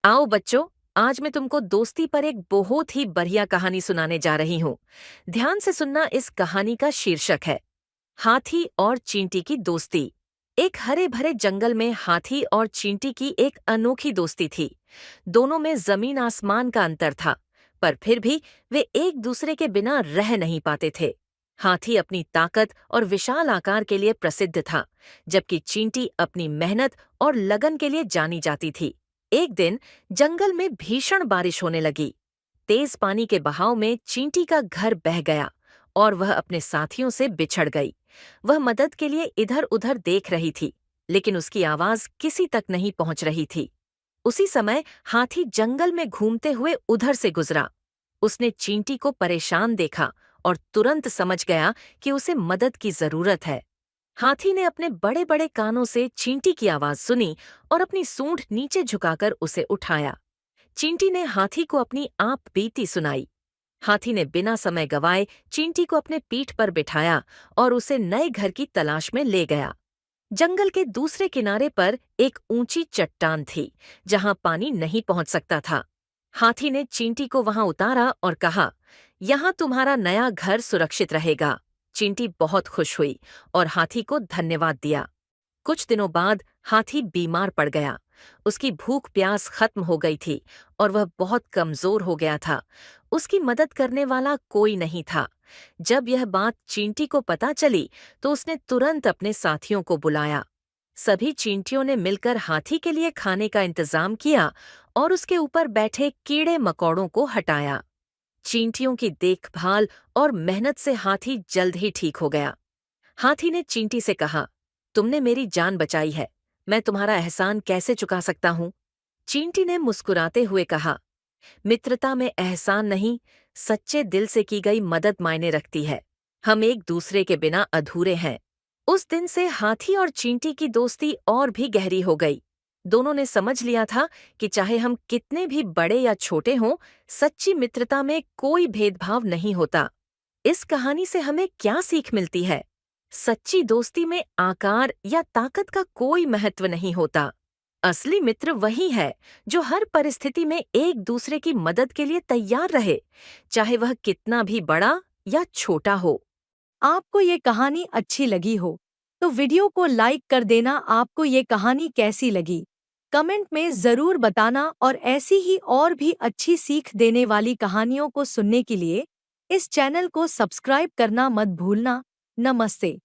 आओ बच्चों, आज मैं तुमको दोस्ती पर एक बहुत ही बढ़िया कहानी सुनाने जा रही हूँ। ध्यान से सुनना, इस कहानी का शीर्षक है हाथी और चींटी की दोस्ती। एक हरे भरे जंगल में हाथी और चींटी की एक अनोखी दोस्ती थी। दोनों में जमीन आसमान का अंतर था, पर फिर भी वे एक दूसरे के बिना रह नहीं पाते थे। हाथी अपनी ताकत और विशाल आकार के लिए प्रसिद्ध था, जबकि चींटी अपनी मेहनत और लगन के लिए जानी जाती थी। एक दिन जंगल में भीषण बारिश होने लगी। तेज पानी के बहाव में चींटी का घर बह गया और वह अपने साथियों से बिछड़ गई। वह मदद के लिए इधर उधर देख रही थी, लेकिन उसकी आवाज किसी तक नहीं पहुंच रही थी। उसी समय हाथी जंगल में घूमते हुए उधर से गुजरा। उसने चींटी को परेशान देखा और तुरंत समझ गया कि उसे मदद की जरूरत है। हाथी ने अपने बड़े बड़े कानों से चींटी की आवाज सुनी और अपनी सूंड नीचे झुकाकर उसे उठाया। चींटी ने हाथी को अपनी आप बीती सुनाई। हाथी ने बिना समय गवाए चींटी को अपने पीठ पर बिठाया और उसे नए घर की तलाश में ले गया। जंगल के दूसरे किनारे पर एक ऊंची चट्टान थी, जहां पानी नहीं पहुंच सकता था। हाथी ने चींटी को वहां उतारा और कहा, यहाँ तुम्हारा नया घर सुरक्षित रहेगा। चींटी बहुत खुश हुई और हाथी को धन्यवाद दिया। कुछ दिनों बाद हाथी बीमार पड़ गया। उसकी भूख प्यास खत्म हो गई थी और वह बहुत कमजोर हो गया था। उसकी मदद करने वाला कोई नहीं था। जब यह बात चींटी को पता चली, तो उसने तुरंत अपने साथियों को बुलाया। सभी चींटियों ने मिलकर हाथी के लिए खाने का इंतजाम किया और उसके ऊपर बैठे कीड़े मकोड़ों को हटाया। चींटियों की देखभाल और मेहनत से हाथी जल्द ही ठीक हो गया। हाथी ने चींटी से कहा, तुमने मेरी जान बचाई है, मैं तुम्हारा एहसान कैसे चुका सकता हूँ? चींटी ने मुस्कुराते हुए कहा, मित्रता में एहसान नहीं, सच्चे दिल से की गई मदद मायने रखती है। हम एक दूसरे के बिना अधूरे हैं। उस दिन से हाथी और चींटी की दोस्ती और भी गहरी हो गई। दोनों ने समझ लिया था कि चाहे हम कितने भी बड़े या छोटे हों, सच्ची मित्रता में कोई भेदभाव नहीं होता। इस कहानी से हमें क्या सीख मिलती है? सच्ची दोस्ती में आकार या ताकत का कोई महत्व नहीं होता। असली मित्र वही है जो हर परिस्थिति में एक दूसरे की मदद के लिए तैयार रहे, चाहे वह कितना भी बड़ा या छोटा हो। आपको ये कहानी अच्छी लगी हो तो वीडियो को लाइक कर देना। आपको ये कहानी कैसी लगी कमेंट में ज़रूर बताना, और ऐसी ही और भी अच्छी सीख देने वाली कहानियों को सुनने के लिए इस चैनल को सब्सक्राइब करना मत भूलना। नमस्ते।